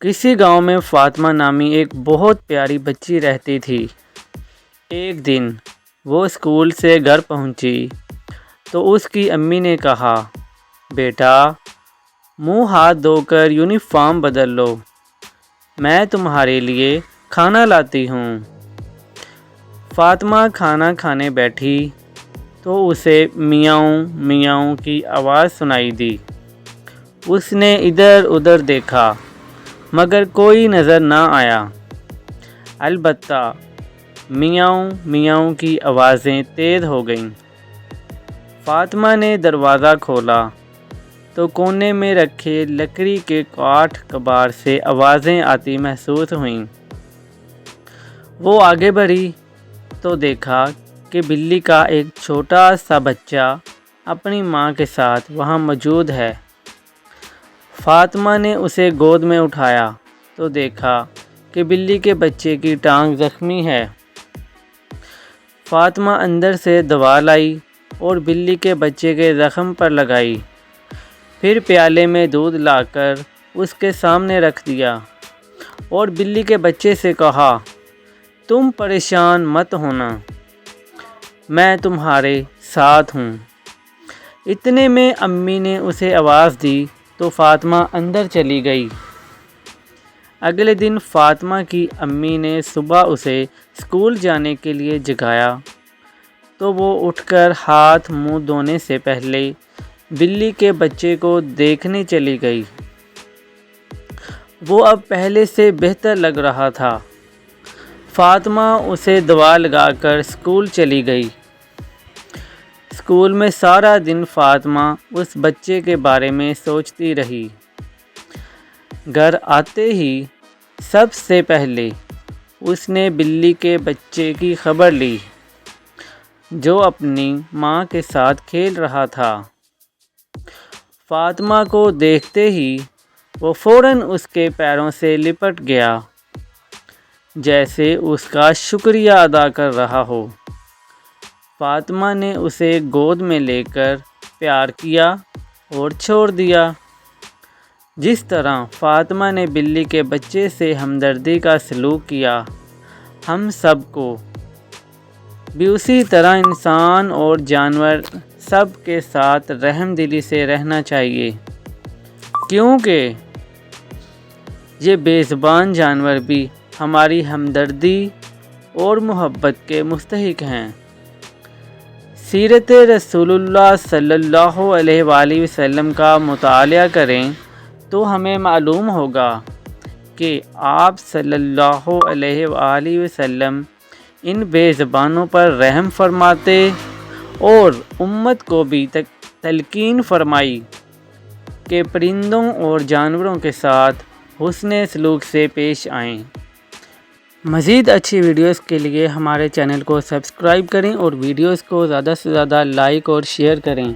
کسی گاؤں میں فاطمہ نامی ایک بہت پیاری بچی رہتی تھی۔ ایک دن وہ اسکول سے گھر پہنچی تو اس کی امی نے کہا، بیٹا منہ ہاتھ دھو کر یونیفارم بدل لو، میں تمہارے لیے کھانا لاتی ہوں۔ فاطمہ کھانا کھانے بیٹھی تو اسے میاؤں میاؤں کی آواز سنائی دی۔ اس نے ادھر ادھر دیکھا مگر کوئی نظر نہ آیا۔ البتہ میاؤں میاؤں کی آوازیں تیز ہو گئیں۔ فاطمہ نے دروازہ کھولا تو کونے میں رکھے لکڑی کے کاٹھ کباڑ سے آوازیں آتی محسوس ہوئیں۔ وہ آگے بڑھی تو دیکھا کہ بلی کا ایک چھوٹا سا بچہ اپنی ماں کے ساتھ وہاں موجود ہے۔ فاطمہ نے اسے گود میں اٹھایا تو دیکھا کہ بلی کے بچے کی ٹانگ زخمی ہے۔ فاطمہ اندر سے دوا لائی اور بلی کے بچے کے زخم پر لگائی، پھر پیالے میں دودھ لا کر اس کے سامنے رکھ دیا اور بلی کے بچے سے کہا، تم پریشان مت ہونا، میں تمہارے ساتھ ہوں۔ اتنے میں امی نے اسے آواز دی تو فاطمہ اندر چلی گئی۔ اگلے دن فاطمہ کی امی نے صبح اسے اسکول جانے کے لیے جگایا تو وہ اٹھ کر ہاتھ منہ دھونے سے پہلے بلی کے بچے کو دیکھنے چلی گئی۔ وہ اب پہلے سے بہتر لگ رہا تھا۔ فاطمہ اسے دوا لگا کر اسکول چلی گئی۔ اسکول میں سارا دن فاطمہ اس بچے کے بارے میں سوچتی رہی۔ گھر آتے ہی سب سے پہلے اس نے بلی کے بچے کی خبر لی جو اپنی ماں کے ساتھ کھیل رہا تھا۔ فاطمہ کو دیکھتے ہی وہ فوراً اس کے پیروں سے لپٹ گیا جیسے اس کا شکریہ ادا کر رہا ہو۔ فاطمہ نے اسے گود میں لے کر پیار کیا اور چھوڑ دیا۔ جس طرح فاطمہ نے بلی کے بچے سے ہمدردی کا سلوک کیا، ہم سب کو بھی اسی طرح انسان اور جانور سب کے ساتھ رحم دلی سے رہنا چاہیے، کیونکہ یہ بے زبان جانور بھی ہماری ہمدردی اور محبت کے مستحق ہیں۔ سیرت رسول اللہ صلی اللہ علیہ وآلہ وسلم کا مطالعہ کریں تو ہمیں معلوم ہوگا کہ آپ صلی اللہ علیہ وآلہ وسلم ان بے زبانوں پر رحم فرماتے اور امت کو بھی تلقین فرمائی کہ پرندوں اور جانوروں کے ساتھ حسن سلوک سے پیش آئیں۔ مزید اچھی ویڈیوز کے لیے ہمارے چینل کو سبسکرائب کریں اور ویڈیوز کو زیادہ سے زیادہ لائک اور شیئر کریں۔